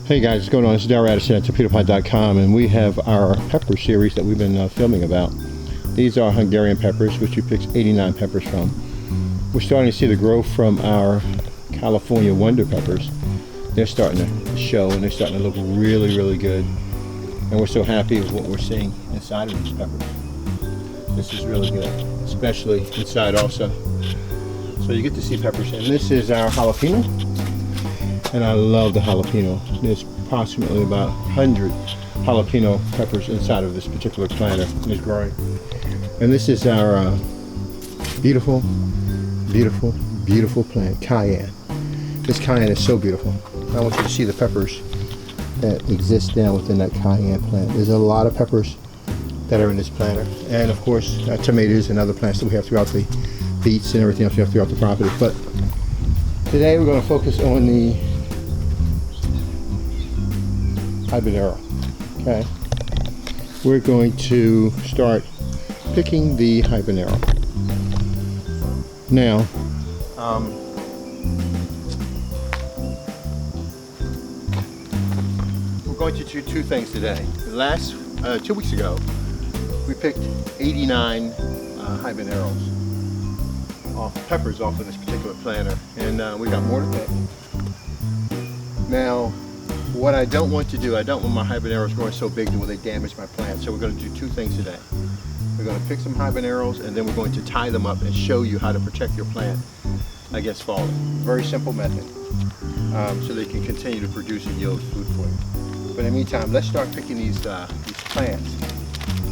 Hey guys, what's going on? This is Darrell Addison at torpedopie.com, and we have our pepper series that we've been filming about. These are Hungarian peppers, which we picked 89 peppers from. We're starting to see the growth from our California Wonder peppers. They're starting to show, and they're starting to look really, really good. And we're so happy with what we're seeing inside of these peppers. This is really good, especially inside also. So you get to see peppers. And this is our jalapeno. And I love the jalapeno. There's approximately about 100 jalapeno peppers inside of this particular planter, and it's growing. And this is our beautiful, beautiful, beautiful plant, cayenne. This cayenne is so beautiful. I want you to see the peppers that exist down within that cayenne plant. There's a lot of peppers that are in this planter, and of course tomatoes and other plants that we have throughout the beets and everything else we have throughout the property. But today we're going to focus on the habanero. Okay, we're going to start picking the habanero. Now, we're going to do two things today. Last 2 weeks ago, we picked 89 habaneros, peppers off of this particular planter, and we got more to pick. Now, what I don't want to do, I don't want my habaneros growing so big that they damage my plant. So we're going to do two things today. We're going to pick some habaneros, and then we're going to tie them up and show you how to protect your plant against falling. Very simple method, so they can continue to produce and yield food for you. But in the meantime, let's start picking these plants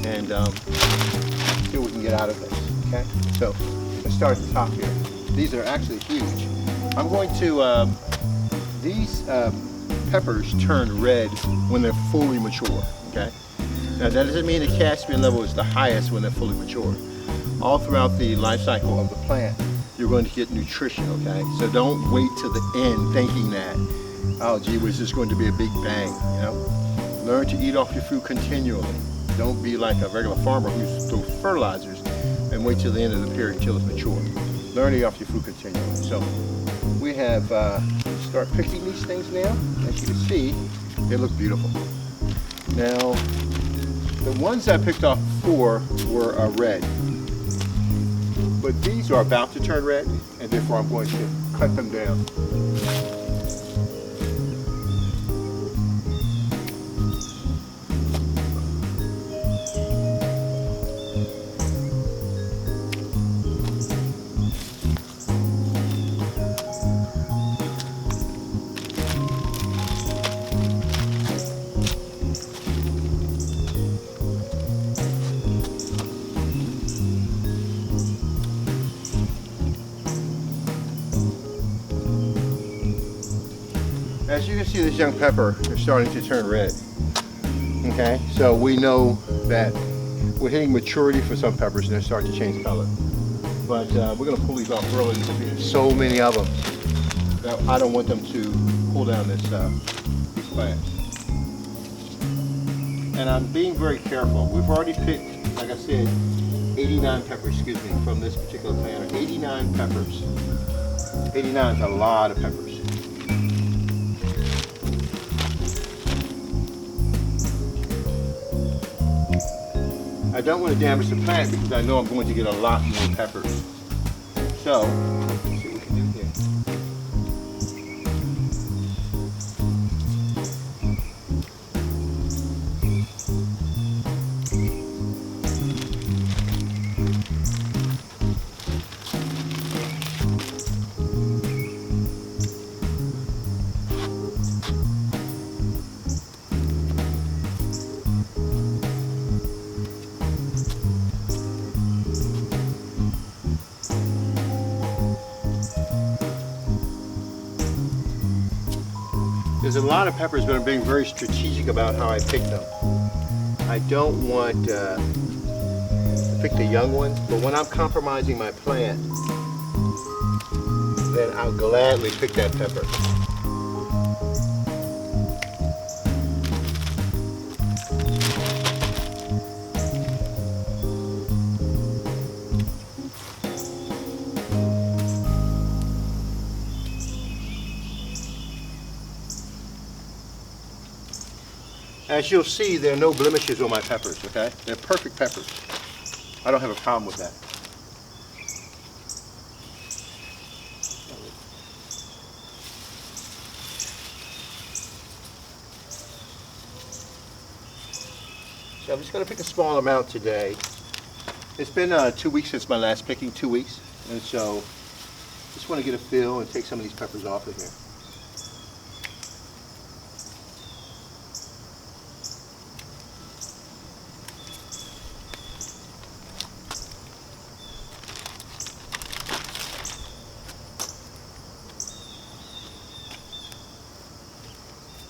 and see what we can get out of this. Okay, so let's start at the top here. These are actually huge. I'm going to these peppers turn red when they're fully mature. Okay, now that doesn't mean the caspia level is the highest when they're fully mature. All throughout the life cycle of the plant, you're going to get nutrition. Okay, so don't wait till the end thinking that, oh gee whiz, this is going to be a big bang. You know, learn to eat off your food continually. Don't be like a regular farmer who's through fertilizers and wait till the end of the period until it's mature. Learn to eat off your food continually. So we have start picking these things now. As you can see, they look beautiful. Now, the ones I picked off before were red, but these are about to turn red, and therefore I'm going to cut them down. As you can see, this young pepper is starting to turn red. Okay, so we know that we're hitting maturity for some peppers and they're starting to change color. But we're going to pull these off early because we have so many of them that I don't want them to pull down these plants. And I'm being very careful. We've already picked, like I said, 89 peppers, from this particular planter. 89 peppers. 89 is a lot of peppers. I don't want to damage the plant because I know I'm going to get a lot more peppers. So, let's see what we can do here. There's a lot of peppers, but I'm being very strategic about how I pick them. I don't want to pick the young ones, but when I'm compromising my plant, then I'll gladly pick that pepper. As you'll see, there are no blemishes on my peppers, okay? They're perfect peppers. I don't have a problem with that. So I'm just going to pick a small amount today. It's been 2 weeks since my last picking, 2 weeks. And so just want to get a feel and take some of these peppers off of here.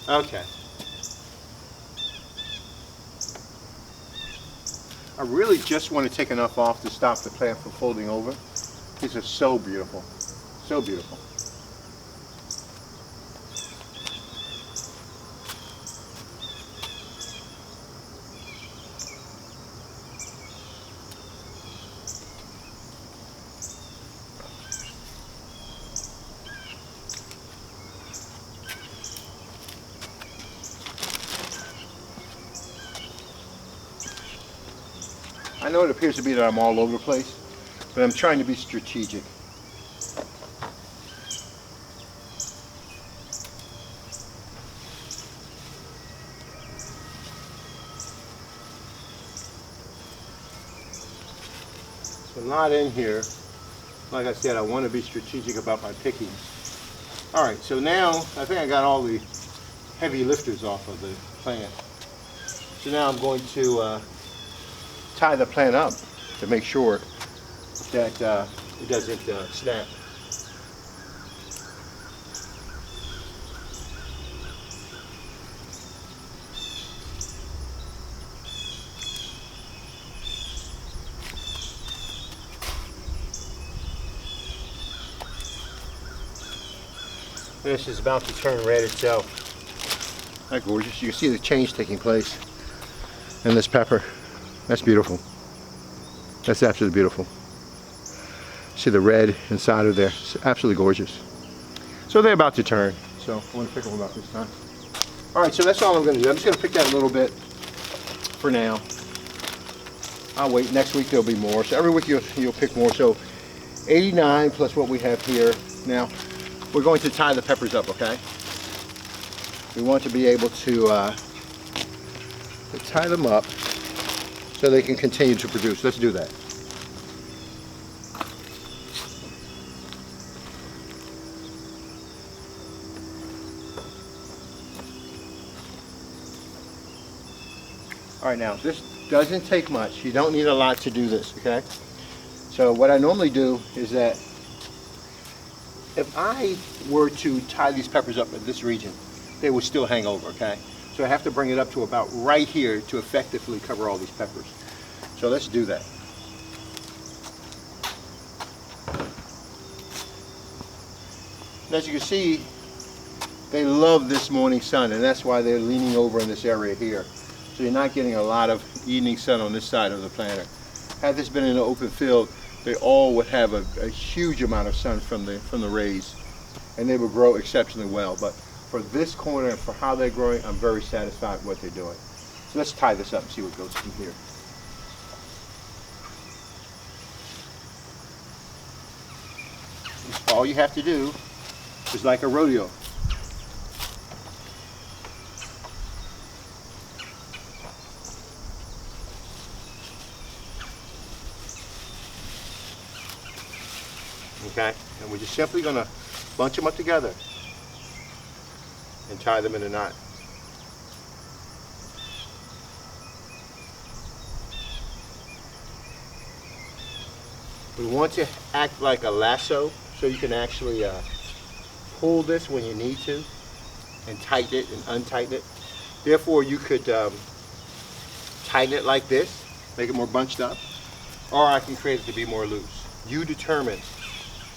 Okay. I really just want to take enough off to stop the plant from folding over. These are so beautiful. So beautiful. I know it appears to be that I'm all over the place, but I'm trying to be strategic. There's a lot in here. Like I said, I want to be strategic about my pickings. All right, so now I think I got all the heavy lifters off of the plant. So now I'm going to tie the plant up to make sure that it doesn't snap. This is about to turn red itself. That's gorgeous. You can see the change taking place in this pepper. That's beautiful. That's absolutely beautiful. See the red inside of there. It's absolutely gorgeous. So they're about to turn. So I want to pick them about this time. All right, so that's all I'm going to do. I'm just going to pick that a little bit for now. I'll wait. Next week there'll be more. So every week you'll pick more. So 89 plus what we have here. Now we're going to tie the peppers up, okay? We want to be able to tie them up so they can continue to produce. Let's do that. All right, now this doesn't take much. You don't need a lot to do this, okay? So what I normally do is that if I were to tie these peppers up in this region, they would still hang over, okay? So I have to bring it up to about right here to effectively cover all these peppers. So let's do that. And as you can see, they love this morning sun, and that's why they're leaning over in this area here. So you're not getting a lot of evening sun on this side of the planter. Had this been in an open field, they all would have a huge amount of sun from the rays, and they would grow exceptionally well. But for this corner and for how they're growing, I'm very satisfied with what they're doing. So let's tie this up and see what goes from here. All you have to do is like a rodeo. Okay, and we're just simply going to bunch them up together and tie them in a knot. We want to act like a lasso, so you can actually pull this when you need to and tighten it and untighten it. Therefore, you could tighten it like this, make it more bunched up, or I can create it to be more loose. You determine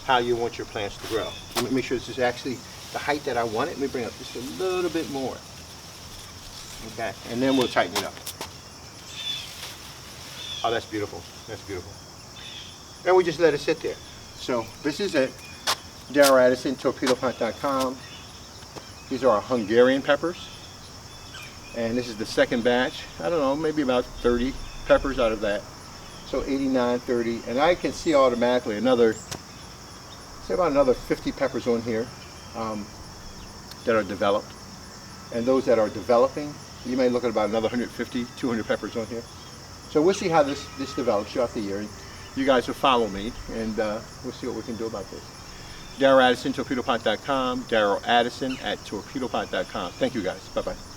how you want your plants to grow. Let me make sure this is actually the height that I want it. Let me bring it up just a little bit more. Okay, and then we'll tighten it up. Oh, that's beautiful. That's beautiful. And we just let it sit there. So this is it. Darryl Addison, torpedoplant.com. These are our Hungarian peppers. And this is the second batch. I don't know, maybe about 30 peppers out of that. So 89, 30, and I can see automatically say about another 50 peppers on here that are developed. And those that are developing, you may look at about another 150, 200 peppers on here. So we'll see how this develops throughout the year. You guys will follow me, and we'll see what we can do about this. Darryl Addison, torpedopot.com. Darryl Addison at torpedopot.com. Thank you guys. Bye-bye.